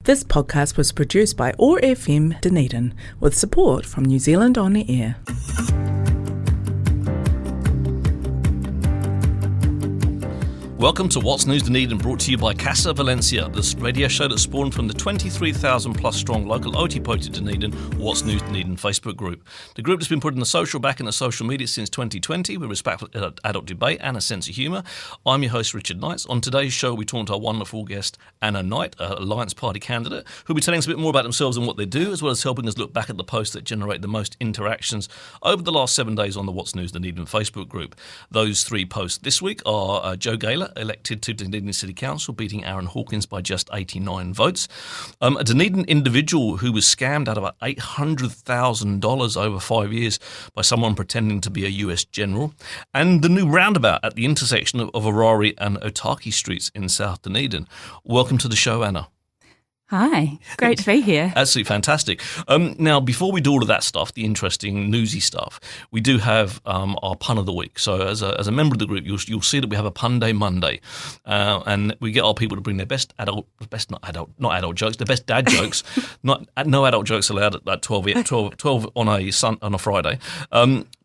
This podcast was produced by OAR FM Dunedin with support from New Zealand On the Air. Welcome to What's News Dunedin, brought to you by Casa Valencia, this radio show that spawned from the 23,000 plus strong local Otipoti Dunedin What's News Dunedin Facebook group. The group has been putting the social back in the social media since 2020 with respectful adult debate and a sense of humour. I'm your host, Richard Knights. On today's show, we talk to our wonderful guest, Anna Knight, an Alliance Party candidate, who'll be telling us a bit more about themselves and what they do, as well as helping us look back at the posts that generate the most interactions over the last 7 days on the What's News Dunedin Facebook group. Those three posts this week are Joe Gaylor, elected to Dunedin City Council, beating Aaron Hawkins by just 89 votes. A Dunedin individual who was scammed out of $800,000 over 5 years by someone pretending to be a US general. And the new roundabout at the intersection of Orari and Otaki Streets in South Dunedin. Welcome to the show, Anna. Hi, great to be here. Absolutely fantastic. Now, before we do all of that stuff, the interesting, newsy stuff, we do have our pun of the week. So as a member of the group, you'll see that we have a Pun Day Monday, and we get our people to bring their best adult jokes, their best dad jokes. No adult jokes allowed at 12 on a Friday.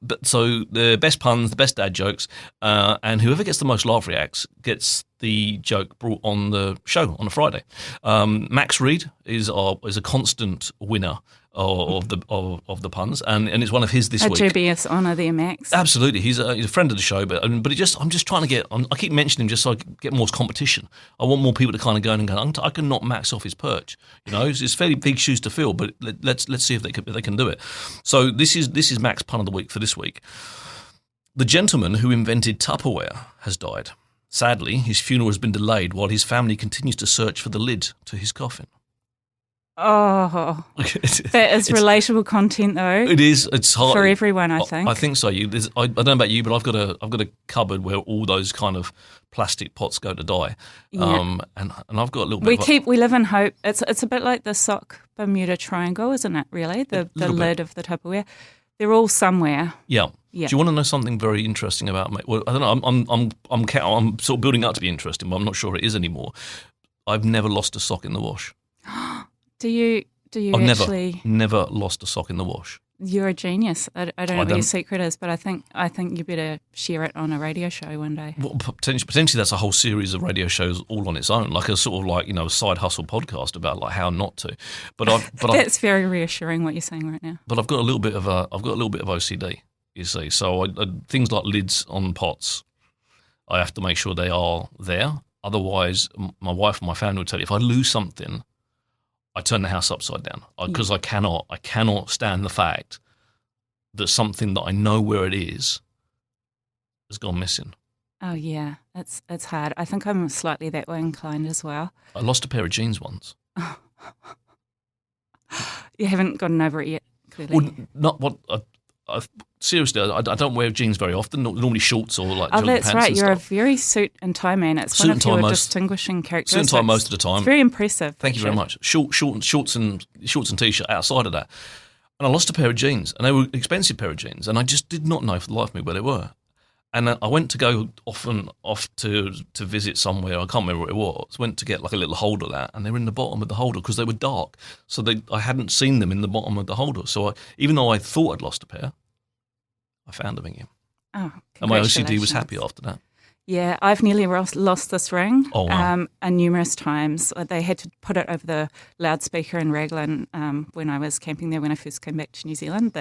But so the best puns, the best dad jokes, and whoever gets the most laugh reacts gets the joke brought on the show on a Friday. Max Reed is a constant winner of the puns, and it's one of his this week. A dubious honour there, Max. Absolutely, he's a friend of the show, but I'm just trying to get. I keep mentioning him just so I get more competition. I want more people to kind of go in and go, I can knock Max off his perch. You know, it's fairly big shoes to fill, but let's see if they can do it. So this is Max pun of the week for this week. The gentleman who invented Tupperware has died. Sadly, his funeral has been delayed while his family continues to search for the lid to his coffin. Oh, that is relatable content, though. It is. It's hard for everyone, I think. I think so. I don't know about you, but I've got a cupboard where all those kind of plastic pots go to die. Yeah. And I've got a little bit. We live in hope. It's a bit like the sock Bermuda Triangle, isn't it? Really, the lid of the Tupperware. They're all somewhere. Yeah. Yeah. Do you want to know something very interesting about me? Well, I don't know. I'm sort of building up to be interesting, but I'm not sure it is anymore. I've never lost a sock in the wash. Do you I've actually? Never lost a sock in the wash. You're a genius. I don't know what your secret is, but I think you better share it on a radio show one day. Well, potentially that's a whole series of radio shows all on its own, like a sort of a side hustle podcast about like how not to. But that's very reassuring what you're saying right now. But I've got a little bit of OCD. You see, so things like lids on pots, I have to make sure they are there. Otherwise, my wife and my family would tell you if I lose something, I turn the house upside down because I cannot stand the fact that something that I know where it is has gone missing. Oh yeah, it's hard. I think I'm slightly that way inclined as well. I lost a pair of jeans once. You haven't gotten over it yet, clearly. Well, not what. Seriously, I don't wear jeans very often. Normally shorts or like. Oh, that's pants right. and You're stuff. a very suit and tie man. It's one of your distinguishing characteristics. Suit and tie most of the time. It's very impressive. Thank you very much. Shorts and t-shirt outside of that, and I lost a pair of jeans, and they were an expensive pair of jeans, and I just did not know for the life of me where they were. And I went to go off to visit somewhere. I can't remember where it was. Went to get like a little holder that, and they were in the bottom of the holder because they were dark. So I hadn't seen them in the bottom of the holder. So even though I thought I'd lost a pair, I found them again. Oh, and my OCD was happy after that. Yeah, I've nearly lost this ring. Oh, wow. And numerous times. They had to put it over the loudspeaker in Raglan when I was camping there when I first came back to New Zealand.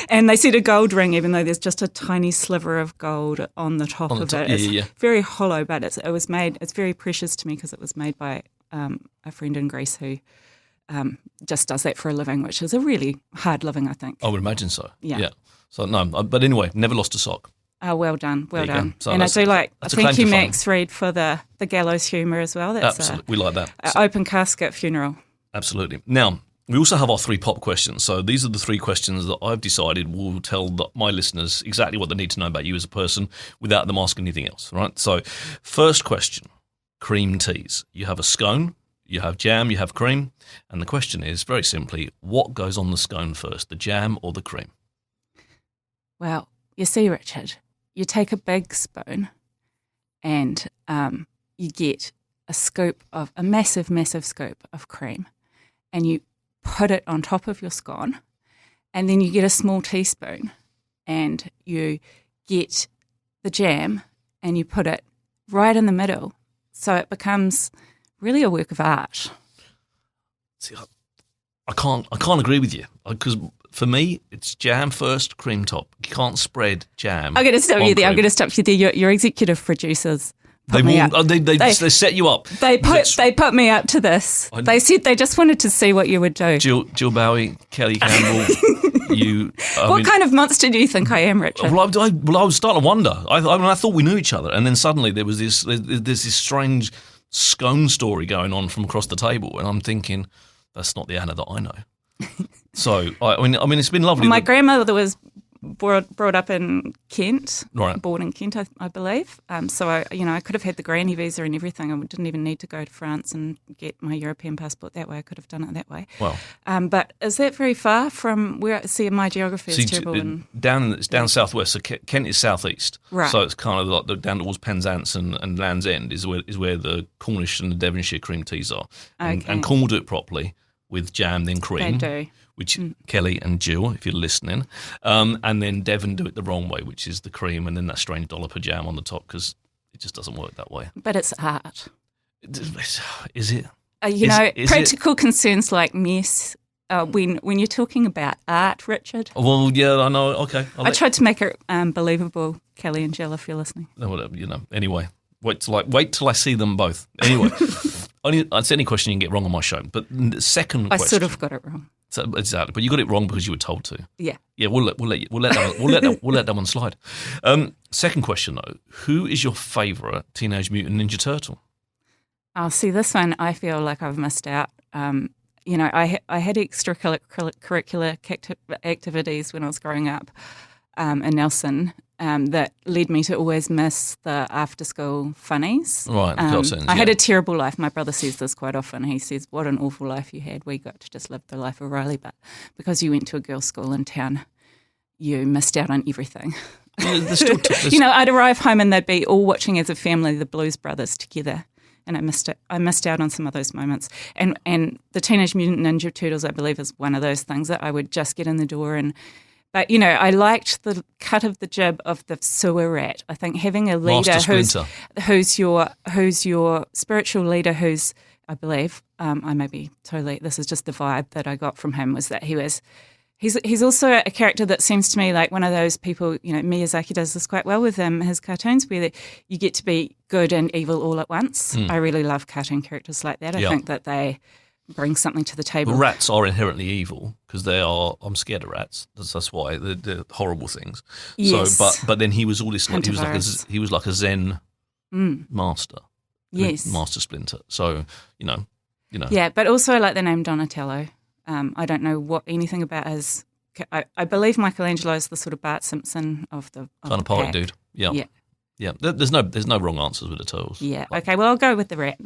And they said a gold ring, even though there's just a tiny sliver of gold on the top of it. It's very hollow, but it was made. It's very precious to me because it was made by a friend in Greece who just does that for a living, which is a really hard living, I think. I would imagine so. Yeah. So no, but anyway, never lost a sock. Oh, well done. So and I do thank you, Max Reed, for the gallows humour as well. That's absolutely, we like that. Open casket funeral. Absolutely. Now, we also have our 3 pop questions. So these are the 3 questions that I've decided will tell my listeners exactly what they need to know about you as a person without them asking anything else, right? So first question, cream teas. You have a scone, you have jam, you have cream, and the question is, very simply, what goes on the scone first, the jam or the cream? Well, you see, Richard, you take a big spoon and you get a a massive, massive scoop of cream, and you put it on top of your scone, and then you get a small teaspoon, and you get the jam, and you put it right in the middle, so it becomes really a work of art. See, I can't agree with you, because for me it's jam first, cream top. You can't spread jam. I'm going to stop you there. cream. I'm going to stop you there. Your executive producers put me up. They set you up. They put me up to this. They said they just wanted to see what you would do. Jill Bowie, Kelly Campbell. What kind of monster do you think I am, Richard? Well, I was starting to wonder. I thought we knew each other, and then suddenly there's this strange scone story going on from across the table, and I'm thinking, that's not the Anna that I know. So I mean, it's been lovely. My grandmother was brought up in Kent, right. Born in Kent, I believe. So I could have had the granny visa and everything. I didn't even need to go to France and get my European passport that way. I could have done it that way. Wow. But is that very far from where? See, my geography is terrible. It's down southwest. So Kent is southeast. Right. So it's kind of like down towards Penzance and Land's End is where the Cornish and the Devonshire cream teas are. And Cornwall do it properly with jam, then cream. They do. Which Kelly and Jill, if you're listening, and then Devon do it the wrong way, which is the cream and then that strange dollop of jam on the top, because it just doesn't work that way. But it's art. Is it? Practical concerns like mess. When you're talking about art, Richard. Well, yeah, I know. Okay, I tried to make it believable, Kelly and Jill, if you're listening. No, whatever. Anyway, wait till I see them both. Anyway, it's any question you can get wrong on my show. But the second question, I sort of got it wrong. So, exactly, but you got it wrong because you were told to. Yeah. Yeah, we'll let that one slide. Second question though, who is your favourite Teenage Mutant Ninja Turtle? Oh, see, this one I feel like I've missed out. I had extracurricular activities when I was growing up in Nelson that led me to always miss the after-school funnies. Right, cartoons, I had a terrible life. My brother says this quite often. He says, what an awful life you had. We got to just live the life of Riley, but because you went to a girls' school in town, you missed out on everything. Yeah, I'd arrive home and they'd be all watching as a family the Blues Brothers together. And I missed out on some of those moments. And the Teenage Mutant Ninja Turtles, I believe, is one of those things that I would just get in the door and... But, I liked the cut of the jib of the sewer rat. I think having a leader who's your spiritual leader, who's, I believe, I may be totally, this is just the vibe that I got from him, was that he's also a character that seems to me like one of those people, Miyazaki does this quite well with his cartoons, where you get to be good and evil all at once. I really love cartoon characters like that. I think that they bring something to the table. Well, rats are inherently evil because they are. I'm scared of rats. That's why they're horrible things. Yes. So, but then he was all this. He was like a Zen master. Yes. Master Splinter. So Yeah, but also I like the name Donatello. I don't know anything about his. I believe Michelangelo is the sort of Bart Simpson of the kind of party dude. Yeah. There's no wrong answers with the turtles. Yeah. Okay. Well, I'll go with the rat.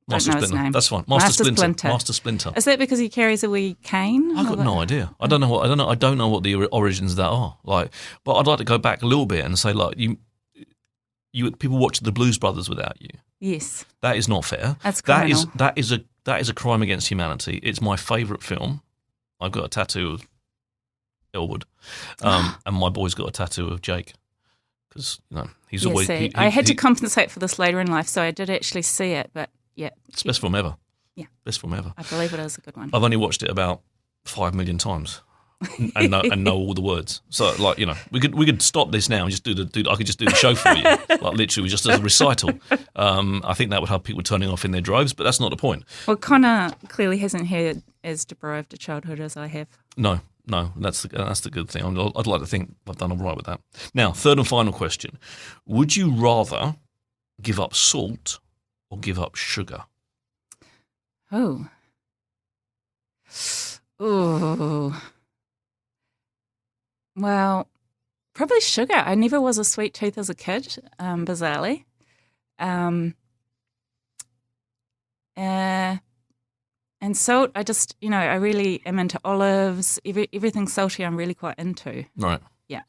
Master Don't know Splinter. His name. That's fine. Master Splinter. Master Splinter. Is that because he carries a wee cane? I've got no idea. I don't know what the origins of that are. Like, but I'd like to go back a little bit and say, like, you people watch the Blues Brothers without you. Yes. That is not fair. That's criminal. That is a crime against humanity. It's my favourite film. I've got a tattoo of Elwood, and my boy's got a tattoo of Jake. Because he's always. I had to compensate for this later in life, so I did actually see it. But yeah, it's the best film ever. Yeah, best film ever. I believe it is a good one. I've only watched it about 5 million times, and know all the words. So we could stop this now and just I could just do the show for you, like literally just as a recital. I think that would have people turning off in their droves, but that's not the point. Well, Connor clearly hasn't had as deprived a childhood as I have. No, that's the good thing. I'd like to think I've done all right with that. Now, third and final question: would you rather give up salt or give up sugar? Oh. Well, probably sugar. I never was a sweet tooth as a kid, bizarrely. And salt, I just, I really am into olives. Everything salty I'm really quite into. Right. Yeah.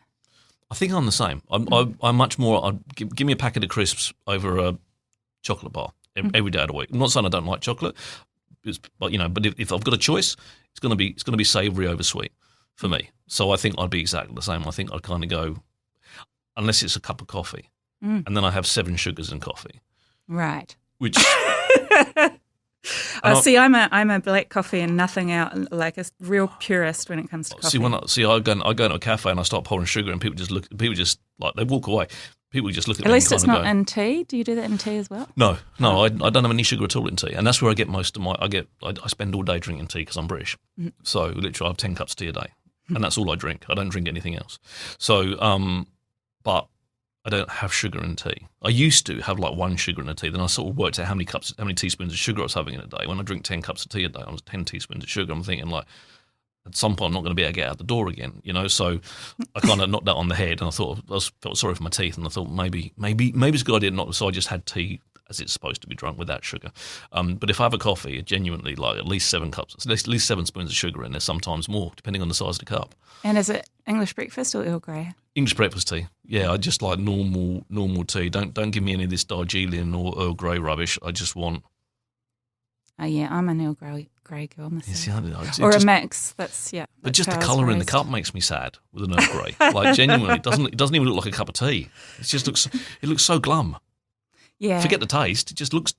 I think I'm the same. I'm much more, give me a packet of crisps over a chocolate bar every day of the week. I'm not saying I don't like chocolate, but if I've got a choice, it's going to be savoury over sweet for me. So I think I'd be exactly the same. I think I'd kind of go, unless it's a cup of coffee, and then I have 7 sugars in coffee. Right. Which see, I'm a black coffee and nothing out, like a real purist when it comes to coffee. I go into a cafe and I start pouring sugar, and people just they walk away. People just look at me. At least and it's kind of not in tea. Do you do that in tea as well? No, I don't have any sugar at all in tea, and that's where I get most of my. I spend all day drinking tea because I'm British, so literally I have 10 cups of tea a day, and that's all I drink. I don't drink anything else. So, but I don't have sugar in tea. I used to have like 1 sugar in a tea. Then I sort of worked out how many teaspoons of sugar I was having in a day. When I drink 10 cups of tea a day, I was 10 teaspoons of sugar. I'm thinking like, at some point I'm not going to be able to get out the door again, So I kind of knocked that on the head, and I felt sorry for my teeth, and I thought maybe it's a good idea not. So I just had tea as it's supposed to be drunk without sugar. But if I have a coffee, genuinely like at least 7 cups, at least 7 spoons of sugar in there, sometimes more, depending on the size of the cup. And is it English breakfast or Earl Grey? English breakfast tea. Yeah, I just like normal tea. Don't give me any of this Darjeeling or Earl Grey rubbish. I just want. Oh yeah, I'm an Earl Grey girl myself. Or a mix. But just the colour in the cup makes me sad with an Earl Grey. Like genuinely, it doesn't even look like a cup of tea. It looks so glum. Yeah. Forget the taste. It just looks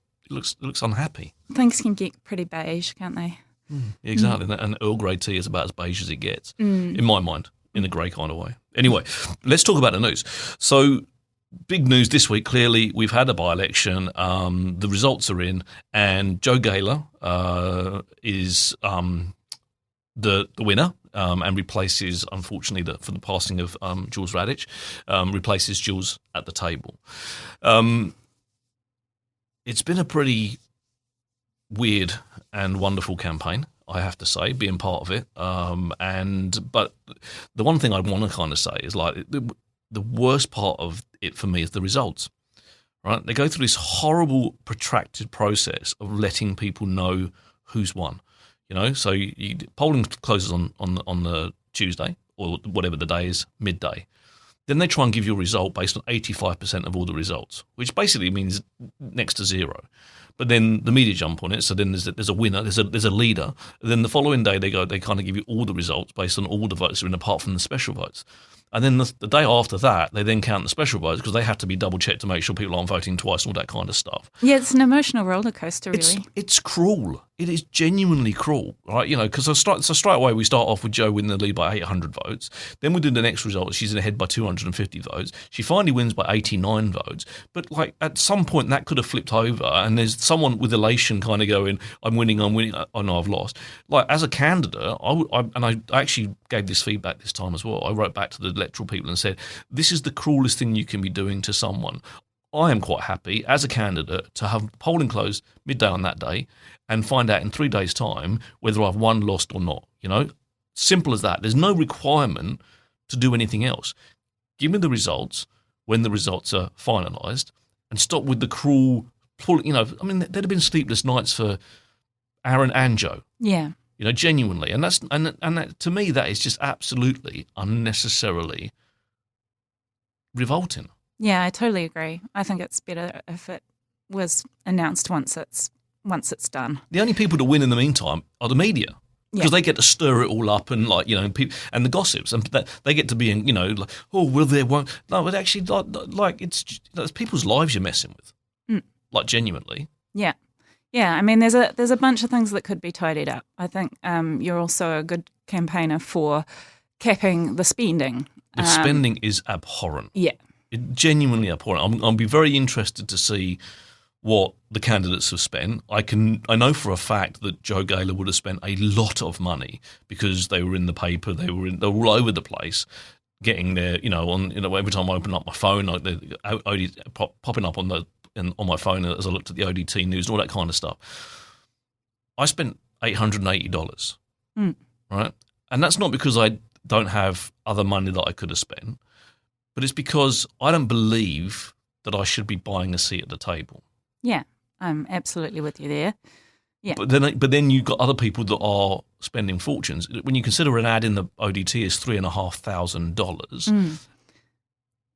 unhappy. Things can get pretty beige, can't they? Yeah, exactly. And Earl Grey tea is about as beige as it gets, in my mind, in a grey kind of way. Anyway, let's talk about the news. So, big news this week. Clearly, we've had a by-election. The results are in, and Joe Gaylor is the winner, and replaces, unfortunately, for the passing of Jules Radich, replaces Jules at the table. It's been a pretty weird and wonderful campaign, I have to say, being part of it. But the one thing I want to kind of say is like the worst part of it for me is the results. Right? They go through this horrible, protracted process of letting people know who's won. So polling closes on the Tuesday or whatever the day is, midday. Then they try and give you a result based on 85% of all the results, which basically means next to zero. But then the media jump on it, so then there's a winner, there's a leader. Then the following day they kind of give you all the results based on all the votes that are in, apart from the special votes. And then the day after that, they then count the special votes because they have to be double-checked to make sure people aren't voting twice and all that kind of stuff. Yeah, it's an emotional roller coaster, really. It's cruel. It is genuinely cruel, right? Because straight away we start off with Jo winning the lead by 800 votes. Then we do the next result. She's ahead by 250 votes. She finally wins by 89 votes. But like at some point that could have flipped over, and there's someone with elation kind of going, I'm winning. Oh no, I've lost. Like as a candidate, I actually gave this feedback this time as well. I wrote back to the electoral people and said, this is the cruelest thing you can be doing to someone. I am quite happy as a candidate to have polling close midday on that day and find out in 3 days' time whether I've won, lost or not. Simple as that. There's no requirement to do anything else. Give me the results when the results are finalised and stop with the cruel there'd have been sleepless nights for Aaron and Jo. Yeah. Genuinely. And that, to me, that is just absolutely unnecessarily revolting. Yeah, I totally agree. I think it's better if it was announced once it's done. The only people to win in the meantime are the media, because they get to stir it all up and and the gossips, and they get to be in will there won't no, but actually it's people's lives you're messing with, genuinely. Yeah. Yeah, I mean, there's a bunch of things that could be tidied up. I think you're also a good campaigner for capping the spending. The spending is abhorrent. Yeah. It genuinely abhorrent. I'll be very interested to see what the candidates have spent. I know for a fact that Joe Gaylor would have spent a lot of money because they were in the paper, they were all over the place, getting their every time I open up my phone, they're popping up on my phone as I looked at the ODT news and all that kind of stuff. I spent $880, right? And that's not because I don't have other money that I could have spent, but it's because I don't believe that I should be buying a seat at the table. Yeah, I'm absolutely with you there. Yeah. But then you've got other people that are spending fortunes. When you consider an ad in the ODT is $3,500,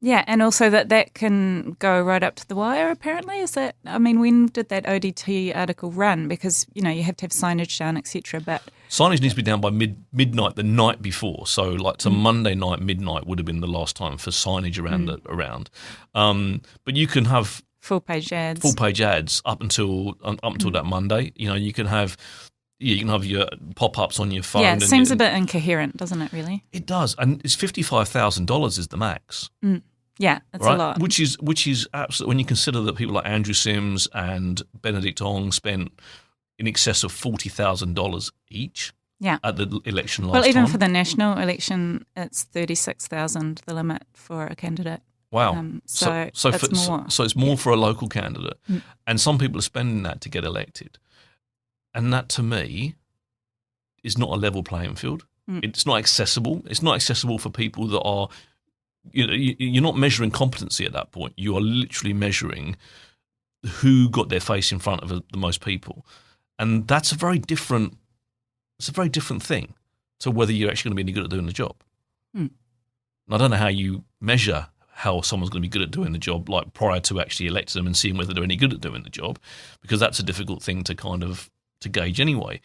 Yeah, and also that can go right up to the wire, apparently. Is that, I mean, when did that ODT article run? Because, you have to have signage down, etc. But signage needs to be down by midnight the night before. So like Monday night, midnight would have been the last time for signage around. But you can have full page ads up until that Monday. You can have your pop-ups on your phone. Yeah, it seems a bit incoherent, doesn't it, really? It does. And it's $55,000 is the max. Yeah, that's right? a lot. Which is absolutely, when you consider that people like Andrew Sims and Benedict Ong spent in excess of $40,000 each at the election last time. Well, even for the national election, it's $36,000 the limit for a candidate. Wow. So it's more. So it's more for a local candidate. And some people are spending that to get elected. And that, to me, is not a level playing field. It's not accessible. It's not accessible for people that are, you're not measuring competency at that point. You are literally measuring who got their face in front of the most people. And that's a very different thing to whether you're actually going to be any good at doing the job. And I don't know how you measure how someone's going to be good at doing the job, like prior to actually electing them and seeing whether they're any good at doing the job, because that's a difficult thing to to gauge anyway.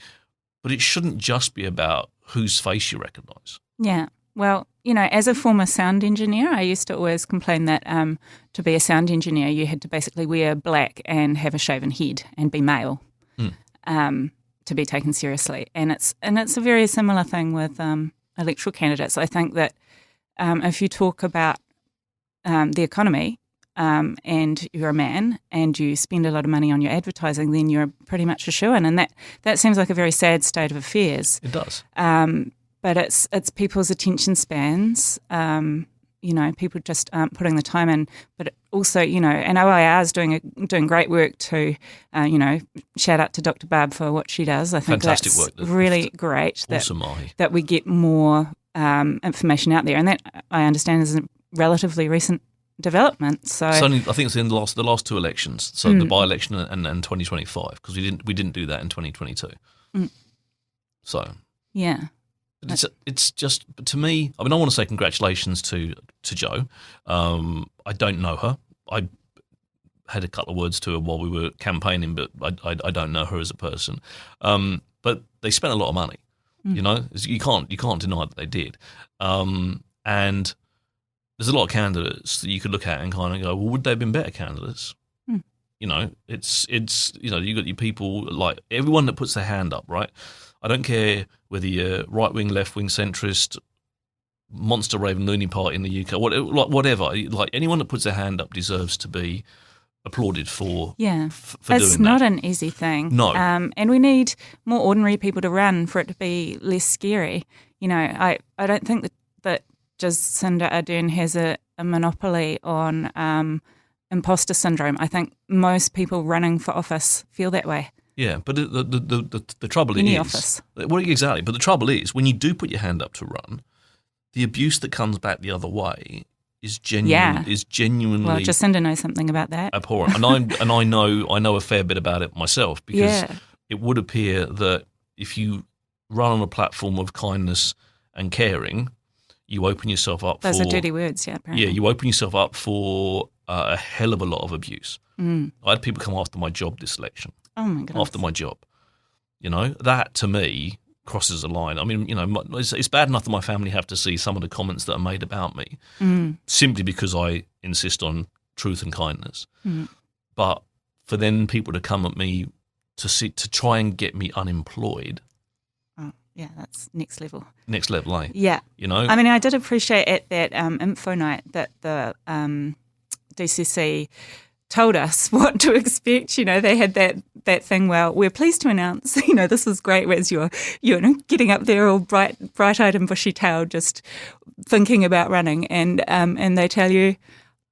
But it shouldn't just be about whose face you recognise. Yeah. Well, as a former sound engineer, I used to always complain that to be a sound engineer, you had to basically wear black and have a shaven head and be male to be taken seriously. And it's a very similar thing with electoral candidates. I think that if you talk about the economy and you're a man and you spend a lot of money on your advertising, then you're pretty much a shoo-in. And that seems like a very sad state of affairs. It does. But it's people's attention spans. People just aren't putting the time in. But also, and OIR is doing great work too. Shout out to Dr. Barb for what she does. I think fantastic that's work. Really great. Awesome, that we get more information out there, and that I understand is a relatively recent development. So I think it's in the last two elections. So the by-election and 2025, because we didn't do that in 2022. So yeah. It's just, to me, I mean, I want to say congratulations to Jo. I don't know her. I had a couple of words to her while we were campaigning, but I don't know her as a person. But they spent a lot of money. You can't deny that they did. And there's a lot of candidates that you could look at and kind of go, well, would they have been better candidates? It's you've got your people, like everyone that puts their hand up, right? I don't care whether you're right-wing, left-wing, centrist, monster raven loony party in the UK, whatever. Like anyone that puts their hand up deserves to be applauded for. Yeah, for doing that. It's not an easy thing. No, and we need more ordinary people to run for it to be less scary. I don't think that Jacinda Ardern has a monopoly on imposter syndrome. I think most people running for office feel that way. Yeah, but the trouble in is... the office. Well, exactly. But the trouble is, when you do put your hand up to run, the abuse that comes back the other way is genuinely... Well, Jacinda knows something about that. Abhorrent. And I know a fair bit about it myself, because it would appear that if you run on a platform of kindness and caring, you open yourself up Those are dirty words, apparently. Yeah, you open yourself up for a hell of a lot of abuse. I had people come after my job this election. Oh my goodness. After my job. That to me crosses a line. I mean, it's bad enough that my family have to see some of the comments that are made about me simply because I insist on truth and kindness. But for then people to come at me to try and get me unemployed. Oh, yeah, that's next level. Next level, eh? Yeah. I mean, I did appreciate at that info night that the DCC told us what to expect. They had that thing, well, we're pleased to announce, this is great, as you're getting up there all bright-eyed and bushy-tailed, just thinking about running, and they tell you,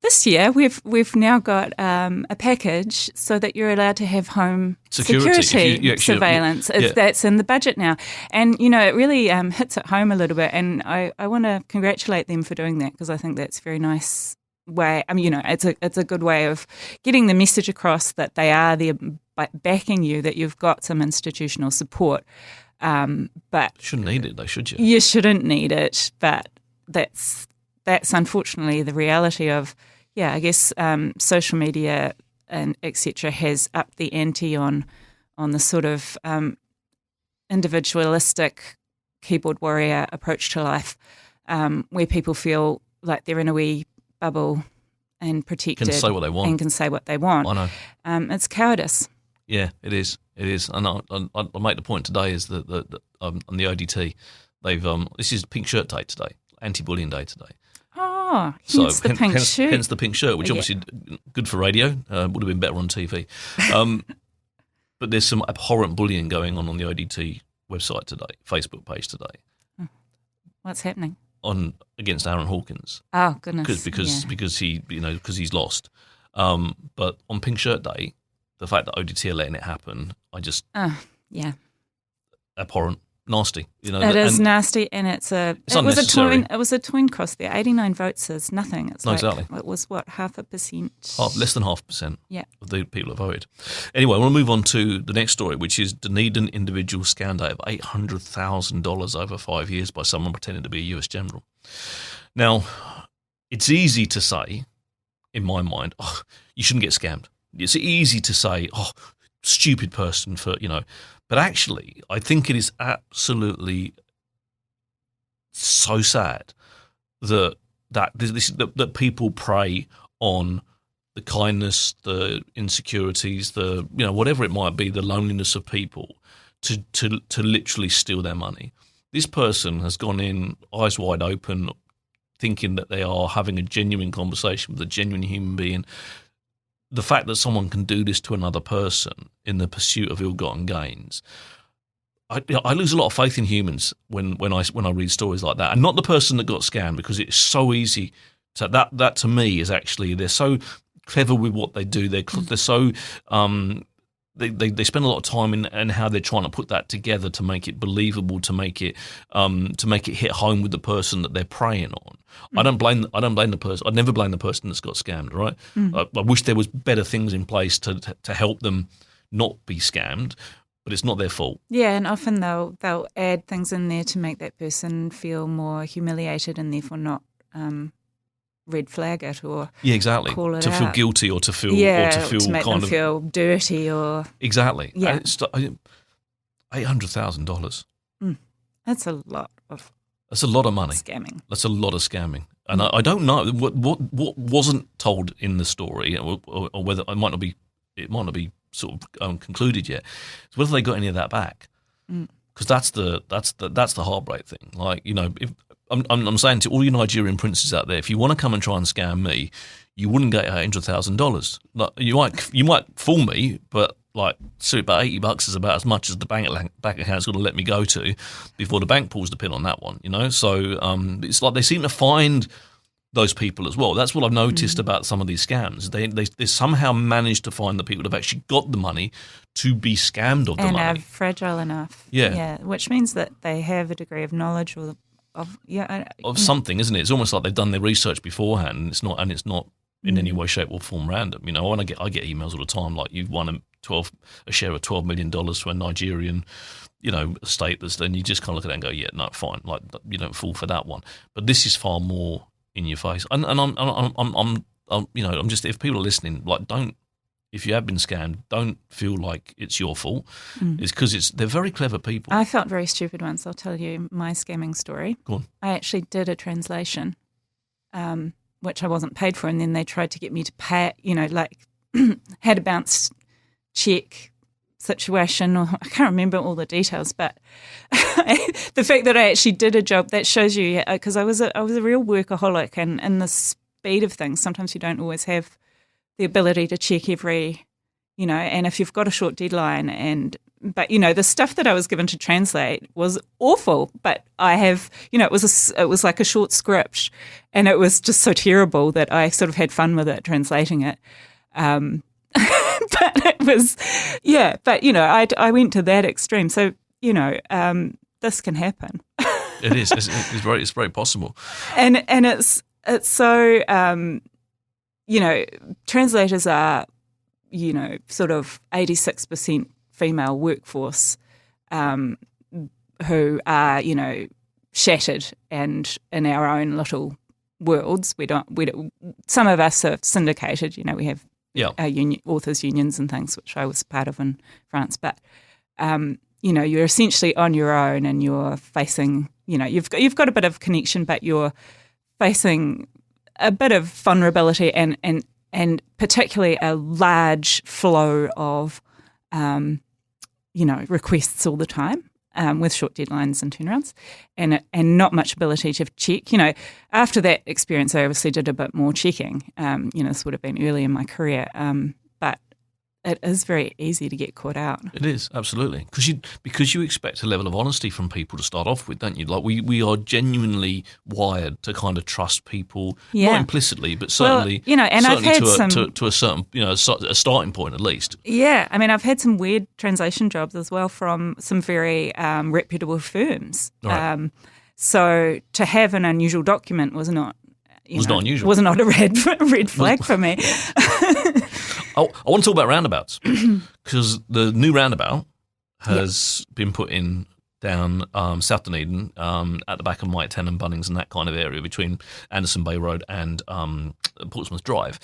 this year we've now got a package so that you're allowed to have home security surveillance. That's in the budget now. And, it really hits at home a little bit, and I want to congratulate them for doing that, because I think that's very nice way. I mean, it's a good way of getting the message across that they are there backing you, that you've got some institutional support. But shouldn't need it, though, should you? You shouldn't need it, but that's that's unfortunately the reality of, I guess social media and etc. has upped the ante on the sort of individualistic keyboard warrior approach to life, where people feel like they're in a wee bubble and protected. Can say what they want. And can say what they want. I know. It's cowardice. Yeah, it is. It is. And I make the point today is that on the ODT, they've this is Pink Shirt Day today, Anti-Bullying Day today. Oh, hence the pink shirt. Hence the pink shirt, which obviously good for radio. Would have been better on TV. But there's some abhorrent bullying going on the ODT website today, Facebook page today. What's happening? Against Aaron Hawkins. Oh goodness! Because he's lost. But on Pink Shirt Day, the fact that ODT are letting it happen, abhorrent, nasty. It is nasty, and it unnecessary. It was a twin cross there. 89 votes is nothing. It's exactly. It was what, 0.5%? Less than 0.5%. Yeah. Of the people who voted. Anyway, I want to move on to the next story, which is Dunedin individual scam day of $800,000 over 5 years by someone pretending to be a US general. Now, it's easy to say, in my mind, you shouldn't get scammed. It's easy to say, stupid person but actually, I think it is absolutely so sad that people prey on the kindness, the insecurities, the whatever it might be, the loneliness of people to literally steal their money. This person has gone in eyes wide open, thinking that they are having a genuine conversation with a genuine human being. The fact that someone can do this to another person in the pursuit of ill-gotten gains, I lose a lot of faith in humans when I read stories like that, and not the person that got scammed, because it's so easy. That to me is actually, they're so clever with what they do. They're so they spend a lot of time in how they're trying to put that together to make it believable, to make it hit home with the person that they're preying on. I don't blame the person. I'd never blame the person that's got scammed. Right? I wish there was better things in place to help them not be scammed, but it's not their fault. Yeah, and often they'll add things in there to make that person feel more humiliated and therefore not red flag it or call it to out. Feel guilty or to feel to make them feel dirty or exactly. $800,000. That's a lot of. That's a lot of money. Scamming. That's a lot of scamming, and I don't know what wasn't told in the story, or whether it might not be sort of concluded yet. So whether they got any of that back, because that's the heartbreak thing. Like, if I'm saying to all you Nigerian princes out there, if you want to come and try and scam me, you wouldn't get $800,000. Like, you might fool me, but like, so about $80 is about as much as the bank account's going to let me go to before the bank pulls the pin on that one. So it's like they seem to find those people as well. That's what I've noticed about some of these scams. They somehow manage to find the people that have actually got the money to be scammed of the money. And are fragile enough. Yeah, which means that they have a degree of knowledge of something, isn't it? It's almost like they've done their research beforehand, and it's not in any way, shape, or form random. When I get emails all the time like, you've won a share of $12 million for a Nigerian, estate. Then you just kind of look at it and go, yeah, no, fine. Like, you don't fall for that one. But this is far more in your face. And I'm just, if people are listening, like, if you have been scammed, don't feel like it's your fault. It's because they're very clever people. I felt very stupid once. I'll tell you my scamming story. Go on. I actually did a translation, which I wasn't paid for, and then they tried to get me to pay, had a bounced check situation, or I can't remember all the details, but the fact that I actually did a job, that shows you, because I was a real workaholic, and in the speed of things, sometimes you don't always have the ability to check every, and if you've got a short deadline but the stuff that I was given to translate was awful, but I have, it was like a short script, and it was just so terrible that I sort of had fun with it, translating it. But it was, I went to that extreme. So, this can happen. It is. It's very possible. And it's so, translators are, sort of 86% female workforce, who are, shattered and in our own little worlds. We don't. Some of us are syndicated. We have Yeah. authors unions and things, which I was part of in France. But you're essentially on your own, and you're facing. You've got a bit of connection, but you're facing a bit of vulnerability and particularly a large flow of requests all the time. With short deadlines and turnarounds, and not much ability to check. After that experience, I obviously did a bit more checking. This would have been early in my career, but it is very easy to get caught out. It is, absolutely, because you expect a level of honesty from people to start off with, don't you? Like we are genuinely wired to kind of trust people, not implicitly, but certainly, and I've had to a certain, a starting point at least. Yeah, I mean, I've had some weird translation jobs as well from some very reputable firms. Right. So to have an unusual document was not. Not unusual. Was not a red flag for me. I want to talk about roundabouts because the new roundabout has been put in down South Dunedin at the back of Mike Ten and Bunnings and that kind of area between Anderson Bay Road and Portsmouth Drive.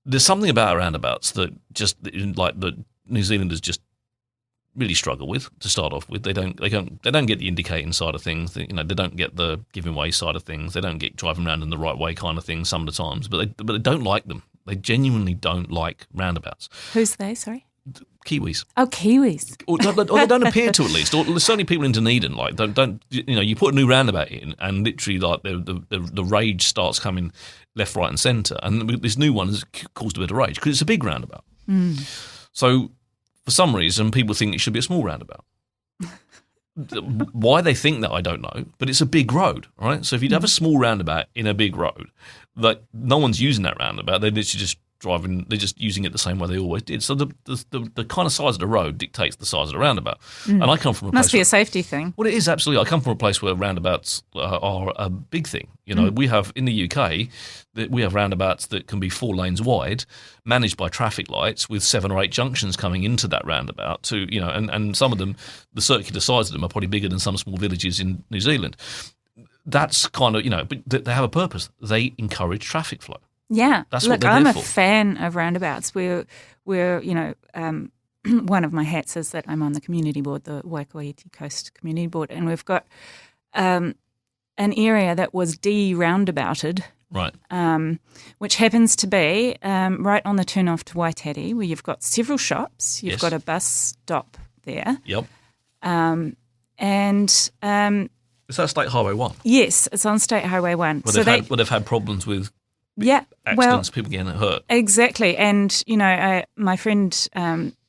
There's something about roundabouts that just like the New Zealanders just really struggle with to start off with. They don't get the indicating side of things. They don't get the giving way side of things. They don't get driving around in the right way kind of thing some of the times. But they don't like them. They genuinely don't like roundabouts. Who's they? Sorry. Kiwis. Oh, Kiwis. Or they don't appear to, at least. Or there's certainly people in Dunedin like don't you put a new roundabout in and literally like the rage starts coming left, right, and centre. And this new one has caused a bit of rage because it's a big roundabout. So for some reason, people think it should be a small roundabout. Why they think that, I don't know, but it's a big road, right? So if you'd have a small roundabout in a big road, like no one's using that roundabout, they're literally just driving, they're just using it the same way they always did. So the kind of size of the road dictates the size of the roundabout. And I come from a place must be a safety thing. Well, it is absolutely. I come from a place where roundabouts are a big thing. We have in the UK, we have roundabouts that can be 4 lanes wide, managed by traffic lights with 7 or 8 junctions coming into that roundabout. To and some of them, the circular size of them are probably bigger than some small villages in New Zealand. That's kind of but they have a purpose. They encourage traffic flow. Yeah, that's look, what they're I'm there a for. fan of roundabouts. We're one of my hats is that I'm on the community board, the Waikato Coast Community Board, and we've got an area that was de-roundabouted, right? Which happens to be right on the turn off to Waitati, where you've got several shops. You've got a bus stop there. Yep. Is that State Highway 1? Yes, it's on State Highway 1. Where they've had problems with accidents, people getting hurt. Exactly. And, my friend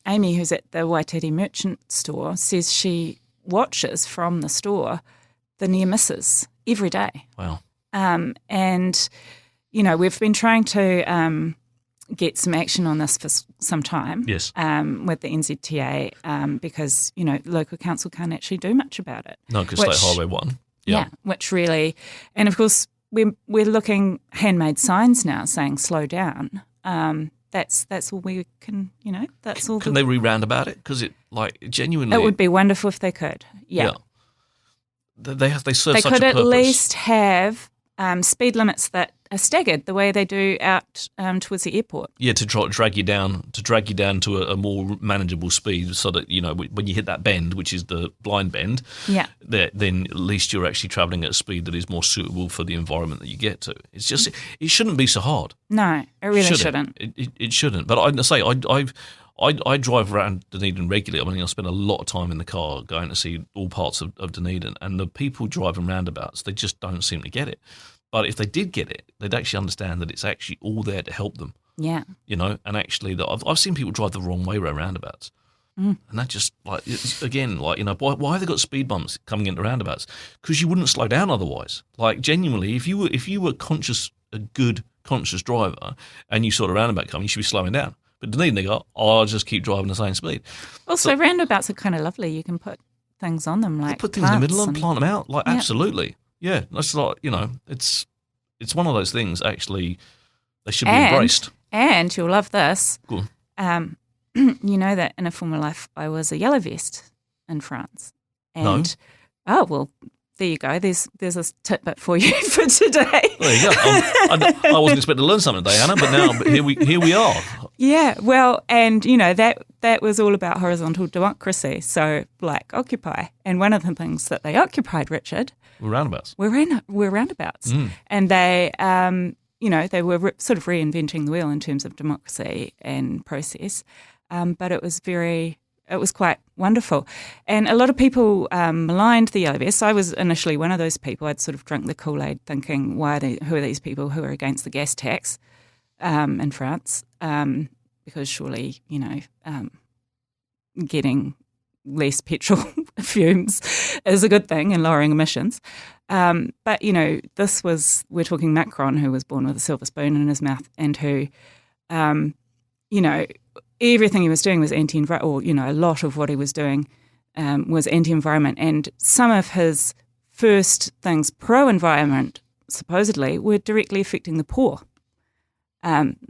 Amy, who's at the Waitati merchant store, says she watches from the store the near misses every day. Wow. And, we've been trying to get some action on this for some time. Yes. With the NZTA because, local council can't actually do much about it. No, because State Highway 1. Yeah, which really, and of course we're looking handmade signs now saying slow down. That's all we can, that's all. Can they re-roundabout it? Because it genuinely, it would be wonderful if they could. Yeah. They serve they such could a at purpose. least have speed limits that are staggered the way they do out towards the airport. Yeah, to try to drag you down to a more manageable speed, so that when you hit that bend, which is the blind bend, then at least you're actually travelling at a speed that is more suitable for the environment that you get to. It's just it shouldn't be so hard. No, it really shouldn't. It shouldn't. But I drive around Dunedin regularly. I mean, I spend a lot of time in the car going to see all parts of Dunedin, and the people driving roundabouts, they just don't seem to get it. But if they did get it, they'd actually understand that it's actually all there to help them. Yeah. And actually, I've seen people drive the wrong way around roundabouts. And that just, why have they got speed bumps coming into roundabouts? Because you wouldn't slow down otherwise. Genuinely, if you were a good conscious driver, and you saw a roundabout coming, you should be slowing down. But Dunedin, they go, I'll just keep driving the same speed. Also, roundabouts are kind of lovely. You can put things on them like put things in the middle and plant them out. Absolutely. Yeah, that's it's one of those things, actually, they should be embraced. And you'll love this. Go on. You know that in a former life I was a yellow vest in France. And, no. Oh, well, there you go. There's a tidbit for you for today. There you go. I wasn't expecting to learn something today, Anna, but here we are. Yeah, well, and that was all about horizontal democracy. So, like Occupy, and one of the things that they occupied, Richard, We're roundabouts. were roundabouts, and they they were sort of reinventing the wheel in terms of democracy and process, but it was quite wonderful. And a lot of people maligned the LBS. I was initially one of those people. I'd sort of drunk the Kool-Aid thinking, who are these people who are against the gas tax in France? Because surely, getting less petrol fumes is a good thing and lowering emissions. But, we're talking Macron, who was born with a silver spoon in his mouth and who, everything he was doing was anti-environment, or, a lot of what he was doing was anti-environment. And some of his first things pro-environment, supposedly, were directly affecting the poor.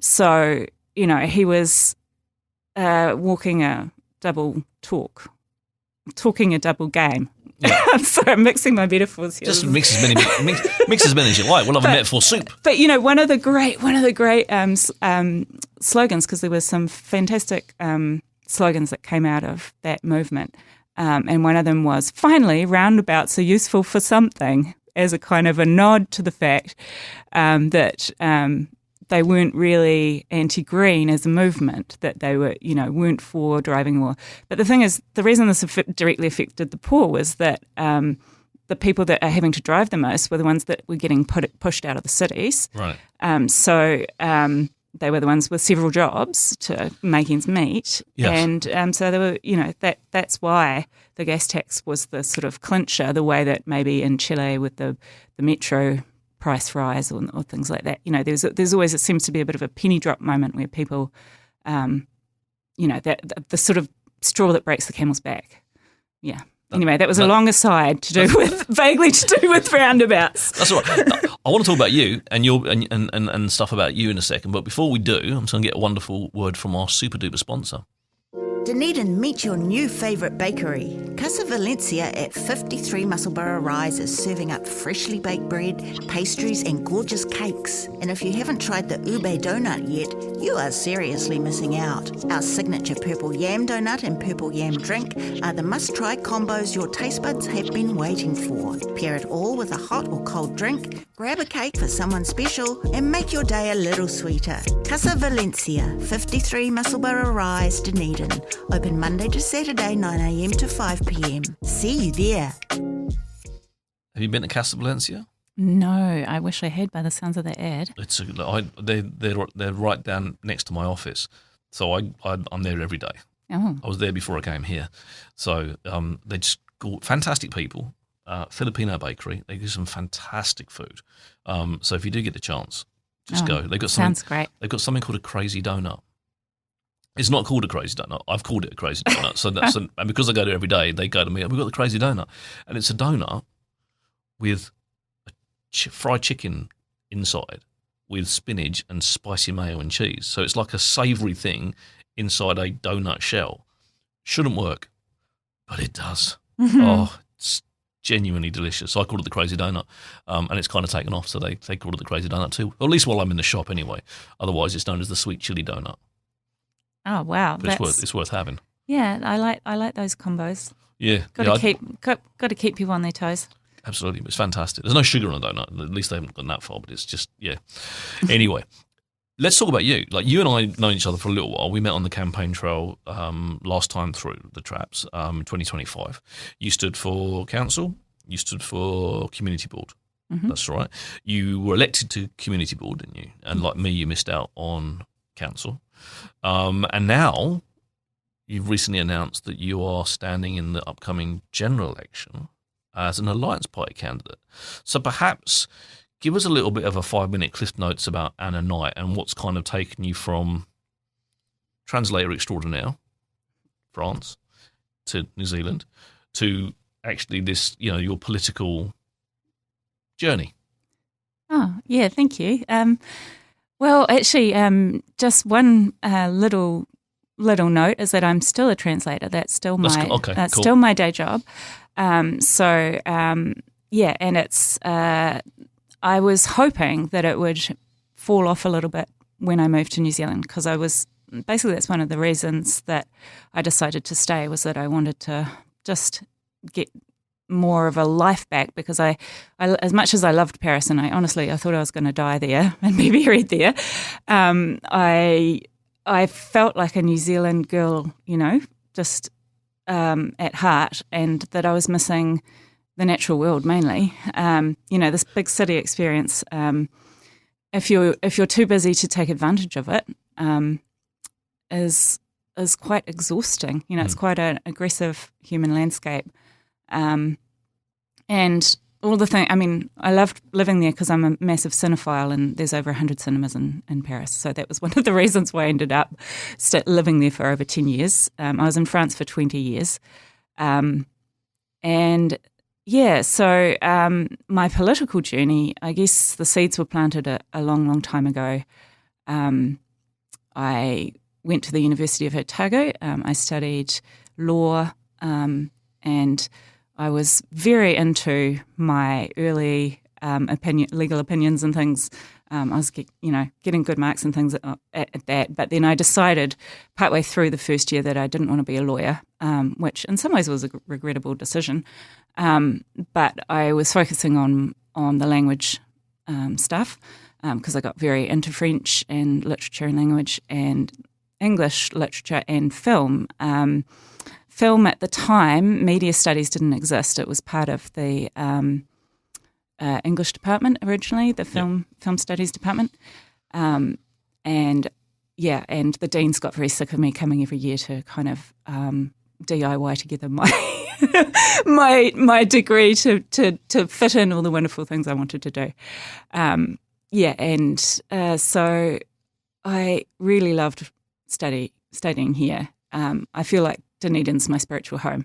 So, he was walking a double talk, talking a double game. Yeah. I'm sorry, I'm mixing my metaphors here. Just mix as many as you like. We'll have a metaphor soup. But one of the great slogans, because there were some fantastic slogans that came out of that movement, and one of them was, "Finally, roundabouts are useful for something," as a kind of a nod to the fact that they weren't really anti-green as a movement, that they were, weren't for driving more. But the thing is, the reason this directly affected the poor was that the people that are having to drive the most were the ones that were getting pushed out of the cities. Right. So they were the ones with several jobs to make ends meet. Yes. And so they were, that's why the gas tax was the sort of clincher, the way that maybe in Chile with the metro price rise or things like that. There's always, it seems to be a bit of a penny drop moment where people, that the sort of straw that breaks the camel's back. Yeah. Anyway, that was a long aside vaguely to do with roundabouts. That's all right. I want to talk about you and and stuff about you in a second, but before we do, I'm just going to get a wonderful word from our super duper sponsor. Dunedin, meet your new favourite bakery. Casa Valencia at 53 Musselburgh Rise is serving up freshly baked bread, pastries and gorgeous cakes. And if you haven't tried the ube donut yet, you are seriously missing out. Our signature purple yam donut and purple yam drink are the must-try combos your taste buds have been waiting for. Pair it all with a hot or cold drink, grab a cake for someone special and make your day a little sweeter. Casa Valencia, 53 Musselburgh Rise, Dunedin. Open Monday to Saturday, 9 a.m. to 5 p.m. See you there. Have you been to Casa Valencia? No, I wish I had by the sounds of the ad. They're right down next to my office, so I'm there every day. Oh. I was there before I came here. So they're just fantastic people. Filipino bakery. They do some fantastic food. So if you do get the chance, just go. Sounds great. They've got something called a crazy donut. It's not called a crazy donut. I've called it a crazy donut. And because I go there every day, they go to me, we've got the crazy donut. And it's a donut with fried chicken inside with spinach and spicy mayo and cheese. So it's like a savoury thing inside a donut shell. Shouldn't work, but it does. Mm-hmm. Oh, it's genuinely delicious. So I call it the crazy donut. And it's kind of taken off, so they call it the crazy donut too. Or at least while I'm in the shop anyway. Otherwise, it's known as the sweet chili donut. Oh wow! But it's worth having. Yeah, I like those combos. Yeah, got to keep people on their toes. Absolutely, it's fantastic. There's no sugar on a donut. At least they haven't gone that far. But it's just Anyway, let's talk about you. Like you and I know each other for a little while. We met on the campaign trail last time through the traps, 2025. You stood for council. You stood for community board. Mm-hmm. That's right. You were elected to community board, didn't you? And like me, you missed out on council. And now you've recently announced that you are standing in the upcoming general election as an Alliance Party candidate. So perhaps give us a little bit of a 5-minute cliff notes about Anna Knight and what's kind of taken you from translator extraordinaire, France, to New Zealand, to actually this, your political journey. Oh, yeah, thank you. Well, actually, just one little note is that I'm still a translator. That's still my cool. still my day job. and it's I was hoping that it would fall off a little bit when I moved to New Zealand, because that's one of the reasons that I decided to stay, was that I wanted to just get more of a life back, because I as much as I loved Paris, and I thought I was going to die there and be buried there, I felt like a New Zealand girl, just at heart, and that I was missing the natural world mainly. This big city experience, if you're too busy to take advantage of it, is quite exhausting. It's quite an aggressive human landscape. And all the things, I loved living there because I'm a massive cinephile, and there's over 100 cinemas in Paris. So that was one of the reasons why I ended up living there for over 10 years. I was in France for 20 years. So my political journey, I guess the seeds were planted a long, long time ago. I went to the University of Otago. I studied law, and I was very into my early legal opinions and things. I was getting good marks and things at that. But then I decided partway through the first year that I didn't want to be a lawyer, which in some ways was a regrettable decision. But I was focusing on the language stuff, because I got very into French and literature and language, and English literature and film. Film at the time, media studies didn't exist. It was part of the English department originally, the film studies department. And the deans got very sick of me coming every year to kind of DIY together my degree to fit in all the wonderful things I wanted to do. So I really loved studying here. I feel like Dunedin's my spiritual home.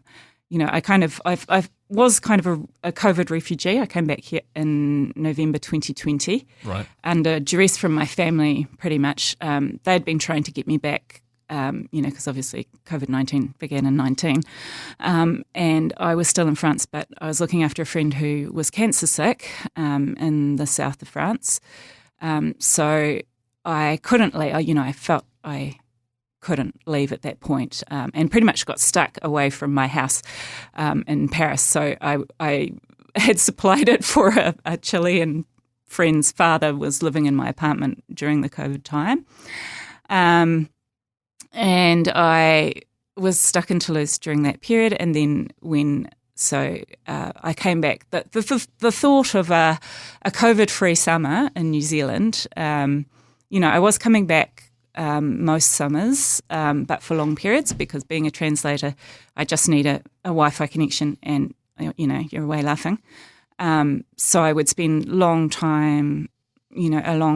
I was kind of a COVID refugee. I came back here in November 2020, right, under duress from my family, pretty much. They'd been trying to get me back, because obviously COVID-19 began in 19, and I was still in France, but I was looking after a friend who was cancer sick in the south of France. So I couldn't leave. I felt I couldn't leave at that point, and pretty much got stuck away from my house in Paris. So I had supplied it for a Chilean friend's father was living in my apartment during the COVID time. And I was stuck in Toulouse during that period. And then I came back. The thought of a COVID-free summer in New Zealand, I was coming back most summers, but for long periods, because being a translator, I just need a Wi-Fi connection, and you're away laughing. So I would spend a long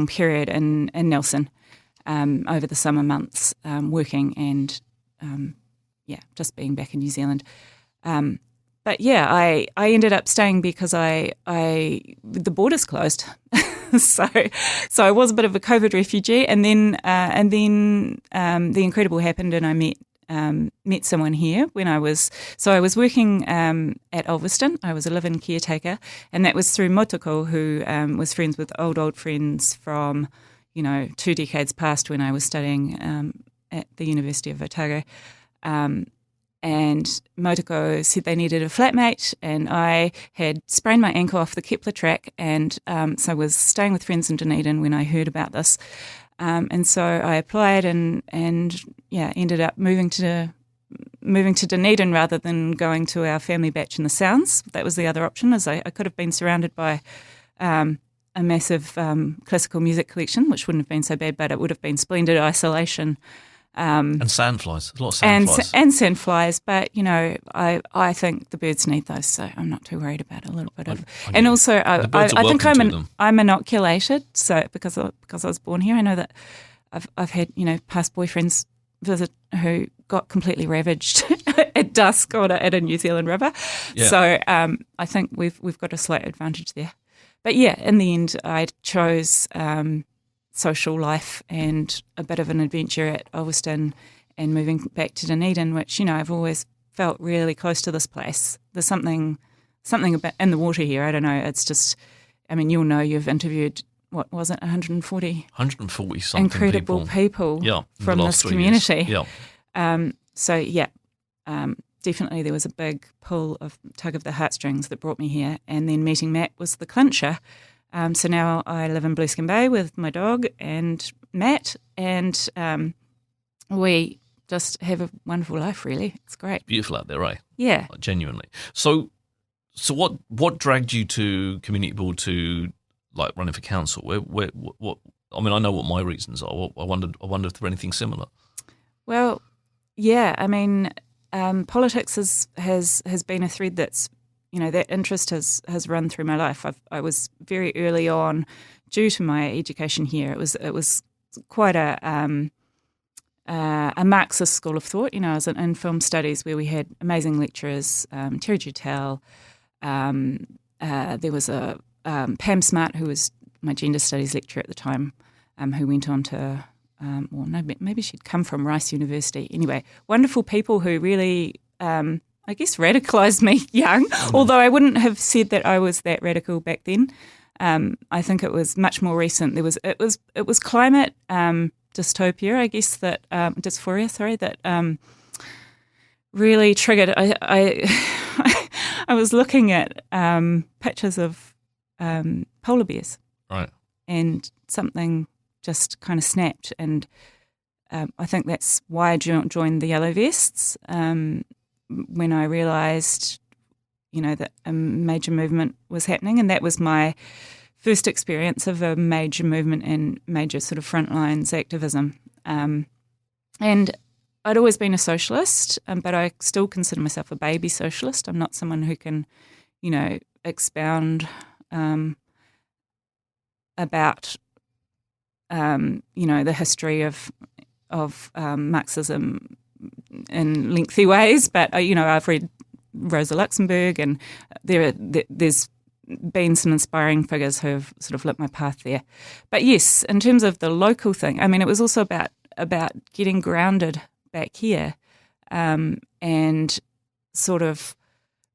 period in Nelson over the summer months, working and just being back in New Zealand. I ended up staying because the borders closed. So I was a bit of a COVID refugee, and then the incredible happened, and I met someone here when I was working at Ulverston. I was a live-in caretaker, and that was through Motoko, who was friends with old friends from 2 decades past when I was studying at the University of Otago. And Motoko said they needed a flatmate, and I had sprained my ankle off the Kepler track, and so I was staying with friends in Dunedin when I heard about this. And so I applied and ended up moving to Dunedin rather than going to our family batch in the Sounds. That was the other option, as I could have been surrounded by a massive classical music collection, which wouldn't have been so bad, but it would have been splendid isolation. And sandflies, a lot of sandflies. And sandflies, but I think the birds need those, so I'm not too worried about a little bit of. And also, I think I'm inoculated, so because I was born here, I know that I've had past boyfriends visit who got completely ravaged at dusk at a New Zealand river. Yeah. So I think we've got a slight advantage there. But in the end, I chose social life and a bit of an adventure at Ulverston and moving back to Dunedin, which, I've always felt really close to this place. There's something something about in the water here. I don't know. It's just, I mean, you'll know, you've interviewed, what was it, 140 something incredible people in from the this last 3 community. years. Yeah. Definitely there was a big pull of tug of the heartstrings that brought me here, and then meeting Matt was the clincher. So now I live in Blueskin Bay with my dog and Matt, and we just have a wonderful life, really. It's great. Beautiful out there, right? Yeah. Like, genuinely. So what dragged you to Community Board to like running for council? What? I mean, I know what my reasons are. I wondered if there were anything similar. Well, yeah. I mean, politics has been a thread that's, that interest has run through my life. I was very early on, due to my education here. It was quite a Marxist school of thought. I was in film studies where we had amazing lecturers, Terry Jutel. There was a Pam Smart, who was my gender studies lecturer at the time, who went on to, maybe she'd come from Rice University. Anyway, wonderful people who really, I guess, radicalised me young, although I wouldn't have said that I was that radical back then. I think it was much more recent. It was climate dystopia, I guess, that dysphoria, that really triggered. I was looking at pictures of polar bears, right, and something just kind of snapped, and I think that's why I joined the Yellow Vests. When I realised, that a major movement was happening, and that was my first experience of a major movement and major sort of front lines activism. And I'd always been a socialist, but I still consider myself a baby socialist. I'm not someone who can, expound about, the history of Marxism in lengthy ways. But, I've read Rosa Luxemburg, and there's been some inspiring figures who have sort of lit my path there. But yes, in terms of the local thing, I mean, it was also about getting grounded back here, and sort of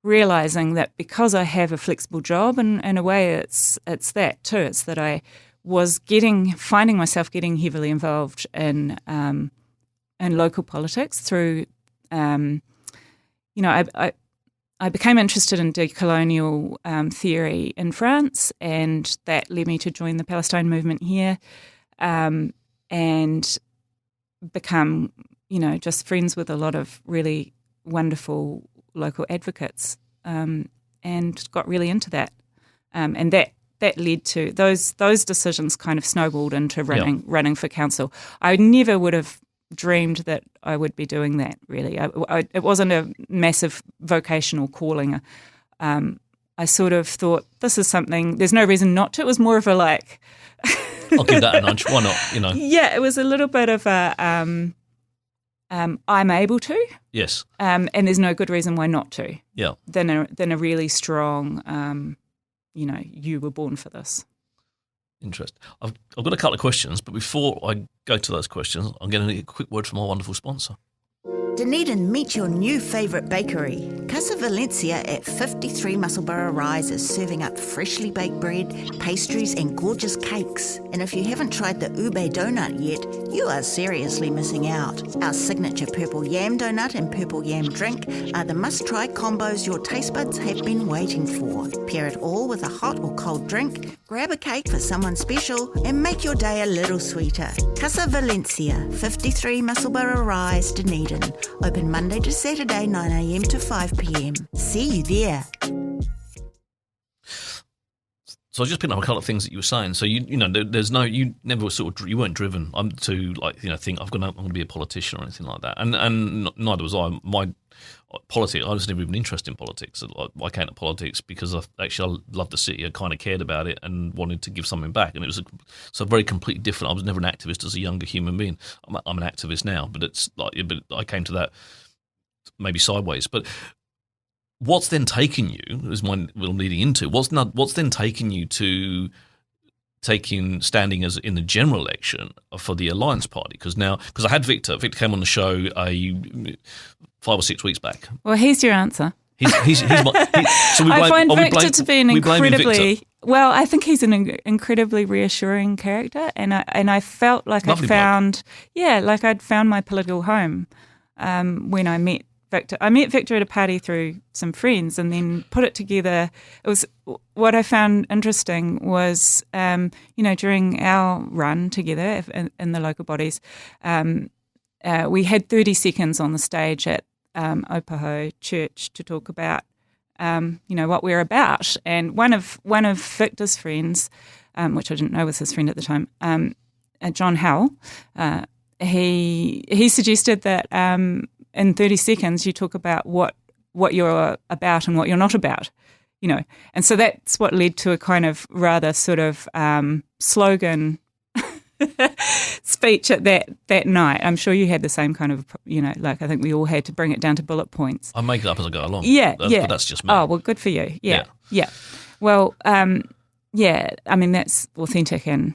realising that because I have a flexible job, and in a way it's that too, it's that I was finding myself getting heavily involved in local politics through, I became interested in decolonial theory in France, and that led me to join the Palestine movement here, and become, just friends with a lot of really wonderful local advocates, and got really into that. And that led to those decisions kind of snowballed into running for council. I never would have dreamed that I would be doing that, really. It wasn't a massive vocational calling. I sort of thought, this is something, there's no reason not to. It was more of a like... I'll give that a nudge. Why not, Yeah, it was a little bit of a, I'm able to. Yes. And there's no good reason why not to. Yeah. Than a really strong, you were born for this. Interesting. I've got a couple of questions, but before I go to those questions, I'm going to get a quick word from our wonderful sponsor. Dunedin, meet your new favourite bakery. Casa Valencia at 53 Musselburgh Rise is serving up freshly baked bread, pastries and gorgeous cakes. And if you haven't tried the ube donut yet, you are seriously missing out. Our signature purple yam donut and purple yam drink are the must-try combos your taste buds have been waiting for. Pair it all with a hot or cold drink, grab a cake for someone special, and make your day a little sweeter. Casa Valencia, 53 Musselburgh Rise, Dunedin. Open Monday to Saturday, 9 a.m. to 5 p.m. See you there. So I was just picking up a couple of things that you were saying. So you never you weren't driven to think I'm going to be a politician or anything like that. And neither was I. My politics, I was never even interested in politics. I came to politics because I loved the city. I kind of cared about it and wanted to give something back. And it was so very completely different. I was never an activist as a younger human being. I'm an activist now, but I came to that maybe sideways. But what's then taken you, is my little leading into, what's then taken you to standing as in the general election for the Alliance Party? Because I had Victor came on the show 5 or 6 weeks back. Well, here's your answer. So we blame, I find we Victor blame, to be an we blame incredibly Victor. well. I think he's an incredibly reassuring character, and I felt like Lovely I'd found my political home when I met Victor. I met Victor at a party through some friends, and then put it together. It was what I found interesting was during our run together in the local bodies, we had 30 seconds on the stage at Opaho Church to talk about what we're about. And one of Victor's friends, which I didn't know was his friend at the time, John Howell, he suggested that in 30 seconds you talk about what you're about and what you're not about, And so that's what led to a kind of rather sort of slogan speech at that night. I'm sure you had the same kind of, I think we all had to bring it down to bullet points. I make it up as I go along. Yeah. But that's just me. Oh, well, good for you. Yeah. Well, I mean, that's authentic and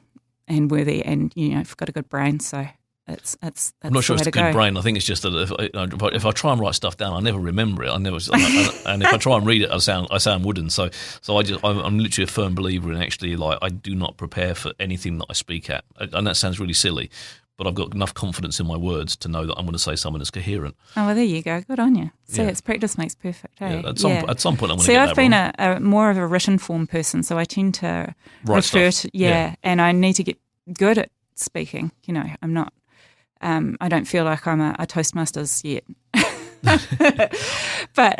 worthy, and, you've got a good brain, so that's I'm not sure the it's a way to good go. brain. I think it's just that if I try and write stuff down, I never remember it. And if I try and read it, I sound wooden. So I'm literally a firm believer in actually, I do not prepare for anything that I speak at. And that sounds really silly, but I've got enough confidence in my words to know that I'm going to say something that's coherent. Oh, well, there you go. Good on you. See, Yeah. it's practice makes perfect. Hey? Yeah, at some point I'm going to See, get I've that been wrong. a more of a written form person, so I tend to Write refer stuff. to and I need to get good at speaking. I'm not. I don't feel like I'm a Toastmasters yet. But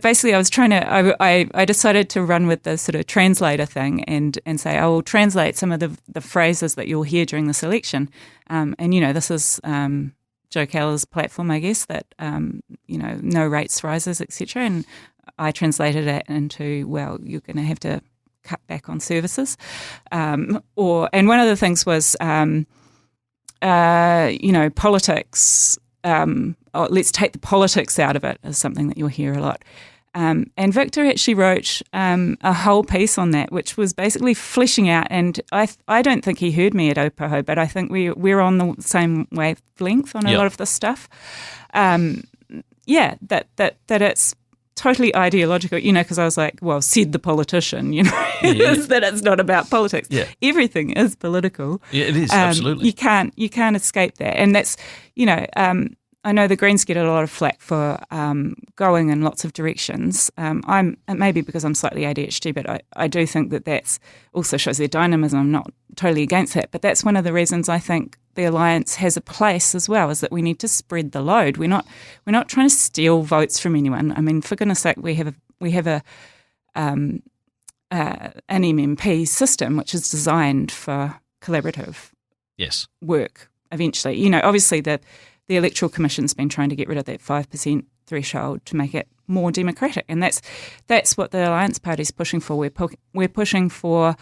basically I was trying to, I decided to run with the sort of translator thing and say, I will translate some of the phrases that you'll hear during this election. And, this is Joe Keller's platform, I guess, that, no rates rises, etc. And I translated it into, well, you're going to have to cut back on services. And one of the things was, politics, let's take the politics out of it is something that you'll hear a lot. And Victor actually wrote a whole piece on that, which was basically fleshing out, and I don't think he heard me at Opaho, but I think we're on the same wavelength on a lot of this stuff. That it's totally ideological, because I was like, well, said the politician, that it's not about politics. Yeah. Everything is political. Yeah, it is, absolutely. You can't escape that. And that's, I know the Greens get a lot of flack for going in lots of directions. It may be because I'm slightly ADHD, but I do think that also shows their dynamism. I'm not totally against that, but that's one of the reasons I think the Alliance has a place as well, is that we need to spread the load. We're not trying to steal votes from anyone. I mean, for goodness sake, we have an MMP system which is designed for collaborative work eventually. Obviously the Electoral Commission's been trying to get rid of that 5% threshold to make it more democratic, and that's what the Alliance Party's pushing for. We're pushing for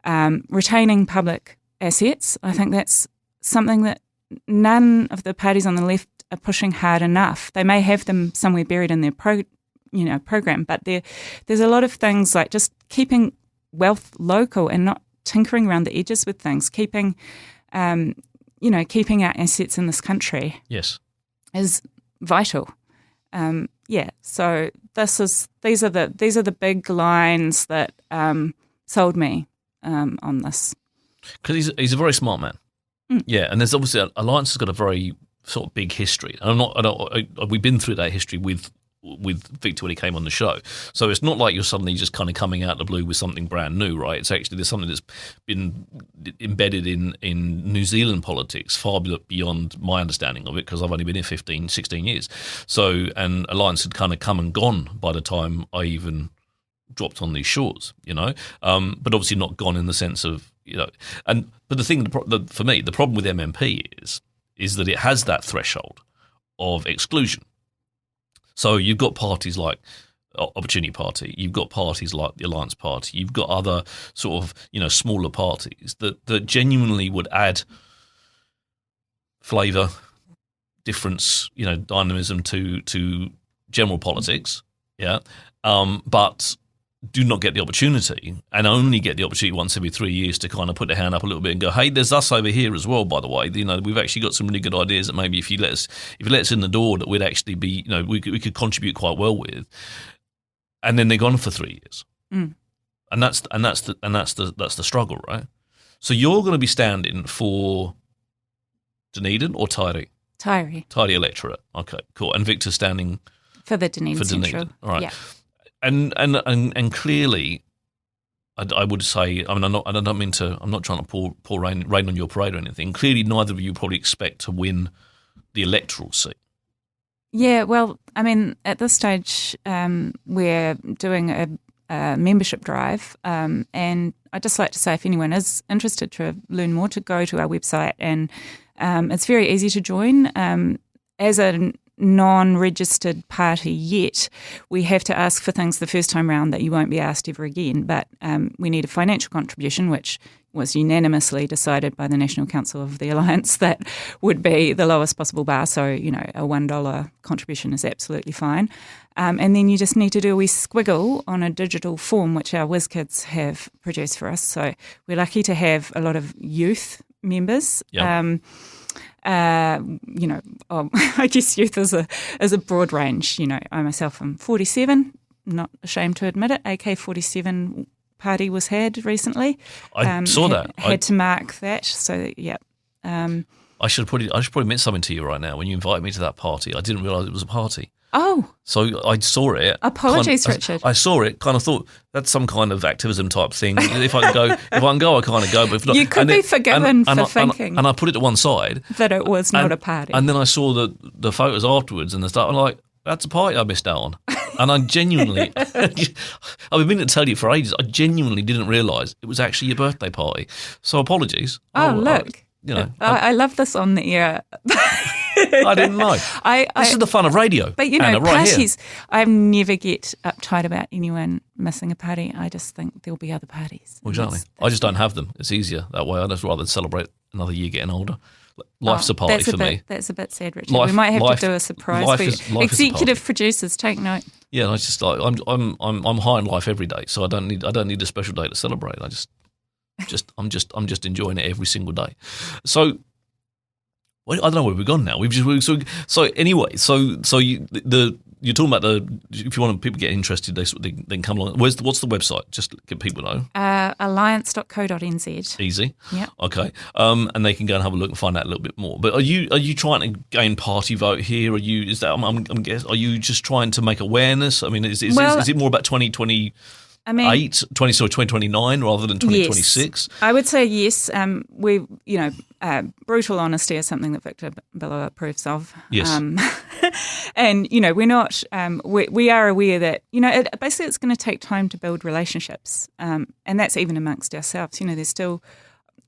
retaining public assets. I think that's something that none of the parties on the left are pushing hard enough. They may have them somewhere buried in their program, but there's a lot of things like just keeping wealth local and not tinkering around the edges with things, keeping keeping our assets in this country is vital. So these are the big lines that sold me on this. Because he's a very smart man. Yeah, and there's obviously Alliance has got a very sort of big history. And we've been through that history with Victor when he came on the show. So it's not like you're suddenly just kind of coming out of the blue with something brand new, right? It's actually there's something that's been embedded in New Zealand politics far beyond my understanding of it, because I've only been here 15, 16 years. So, and Alliance had kind of come and gone by the time I even dropped on these shores, but obviously not gone in the sense of, but the thing, for me, the problem with MMP is that it has that threshold of exclusion. So you've got parties like Opportunity Party, you've got parties like the Alliance Party, you've got other sort of, smaller parties that genuinely would add flavour, difference, dynamism to general politics, but do not get the opportunity, and only get the opportunity once every 3 years to kind of put their hand up a little bit and go, hey, there's us over here as well, by the way. We've actually got some really good ideas that maybe if you let us in the door, that we'd actually be, we could contribute quite well with. and then they're gone for 3 years. Mm. And that's the struggle, right? So you're going to be standing for Dunedin or Tairi? Tairi electorate. Okay, cool. And Victor's standing for the Dunedin Central. All right. Yeah. And clearly, I would say, I mean, I'm not trying to pour rain on your parade or anything. Clearly, neither of you probably expect to win the electoral seat. Yeah, well, I mean, at this stage, we're doing a membership drive, and I'd just like to say, if anyone is interested to learn more, to go to our website, and it's very easy to join. As a non-registered party yet, we have to ask for things the first time round that you won't be asked ever again, but we need a financial contribution, which was unanimously decided by the National Council of the Alliance that would be the lowest possible bar. So, a $1 contribution is absolutely fine. And then you just need to do a wee squiggle on a digital form, which our WizKids have produced for us. So we're lucky to have a lot of youth members. Yep. I guess youth is a broad range. I myself am 47, not ashamed to admit it. AK-47 party was had recently. I saw that. Had to mark that. So yeah. I should probably admit something to you right now. When you invited me to that party, I didn't realise it was a party. Oh. So I saw it. Apologies, Richard. I saw it. Kind of thought that's some kind of activism type thing. If I can go, I kind of go. But if not, you could be forgiven for thinking. And I put it to one side that it was not a party. And then I saw the photos afterwards and the stuff. I'm like, that's a party I missed out on. And I genuinely, I've been meaning to tell you for ages. I genuinely didn't realise it was actually your birthday party. So apologies. Look. I love this on the air. I didn't know. This is the fun of radio. But Anna, parties, right I never get uptight about anyone missing a party. I just think there'll be other parties. Well, exactly. I just don't have them. It's easier that way. I'd just rather celebrate another year getting older. Life's a party for me. That's a bit sad, Richard. We might have to do a surprise for you. Executive producers, take note. Yeah, and I just like I'm high in life every day, so I don't need a special day to celebrate. I'm just enjoying it every single day. So I don't know where we've gone now. You're talking about if you want people to get interested, they can come along. What's the website? Just get people to know. Alliance.co.nz. Easy. Yeah. Okay. And they can go and have a look and find out a little bit more. But are you trying to gain party vote here? Are you just trying to make awareness? I mean, is it more about 2020? 2029 rather than 2026? Yes. I would say yes. Brutal honesty is something that Victor Billow approves of. Yes. And, we're not, we are aware that, basically it's going to take time to build relationships. And that's even amongst ourselves. There's still,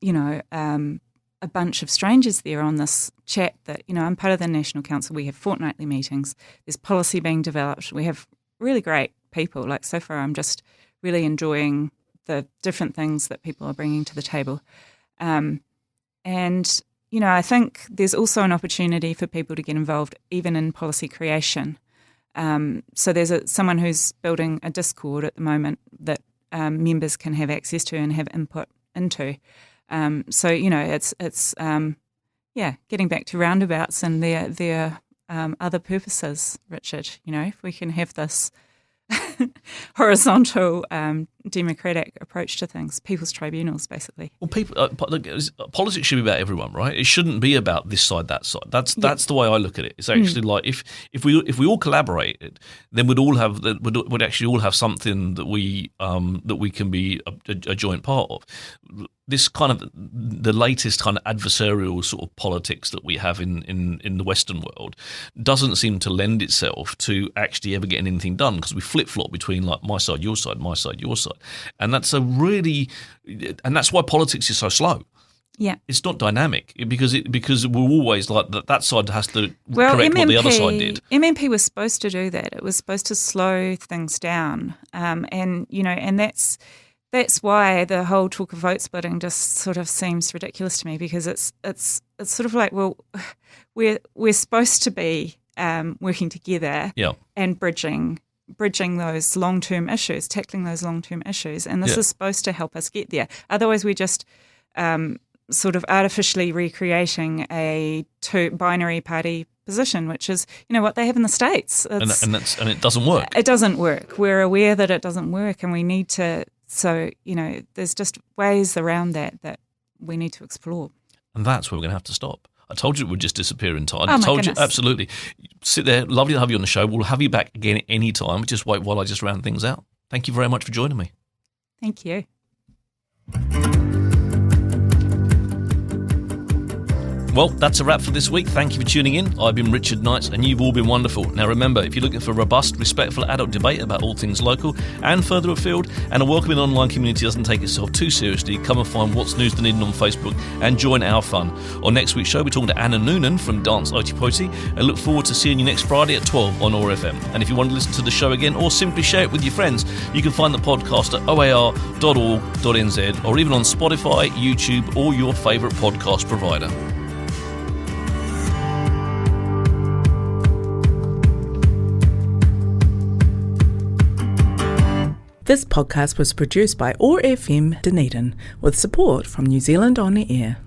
a bunch of strangers there on this chat that, I'm part of the National Council. We have fortnightly meetings. There's policy being developed. We have really great people. Like so far I'm just really enjoying the different things that people are bringing to the table. And, I think there's also an opportunity for people to get involved even in policy creation. So there's someone who's building a Discord at the moment that members can have access to and have input into. It's getting back to roundabouts and their other purposes, Richard. If we can have this horizontal democratic approach to things, people's tribunals, basically. Well, politics should be about everyone, right? It shouldn't be about this side, that side. That's the way I look at it. It's actually like if we all collaborated, then we'd actually all have something that we can be a joint part of. This kind of the latest kind of adversarial sort of politics that we have in the Western world doesn't seem to lend itself to actually ever getting anything done, because we flip-flop between like my side, your side, and that's that's why politics is so slow. Yeah, it's not dynamic because we're always like that side has to correct what the other side did. MMP was supposed to do that. It was supposed to slow things down, and that's why the whole talk of vote splitting just sort of seems ridiculous to me, because it's sort of like, well, we're supposed to be working together and bridging those long-term issues, tackling those long-term issues, and this is supposed to help us get there. Otherwise, we're just sort of artificially recreating a binary party position, which is, what they have in the States. And it doesn't work. It doesn't work. We're aware that it doesn't work, and we need to. So there's just ways around that we need to explore. And that's where we're going to have to stop. I told you it would just disappear in time. Oh, I my told goodness. you, absolutely. Sit there. Lovely to have you on the show. We'll have you back again at any time. Just wait while I just round things out. Thank you very much for joining me. Thank you. Well, that's a wrap for this week. Thank you for tuning in. I've been Richard Knights, and you've all been wonderful. Now remember, if you're looking for robust, respectful adult debate about all things local and further afield, and a welcoming online community doesn't take itself too seriously, come and find What's News Dunedin on Facebook and join our fun. On next week's show, we're talking to Anna Noonan from Dance Otipoti, and look forward to seeing you next Friday at 12 on OAR FM. And if you want to listen to the show again or simply share it with your friends, you can find the podcast at oar.org.nz or even on Spotify, YouTube, or your favourite podcast provider. This podcast was produced by OAR FM Dunedin with support from New Zealand On the Air.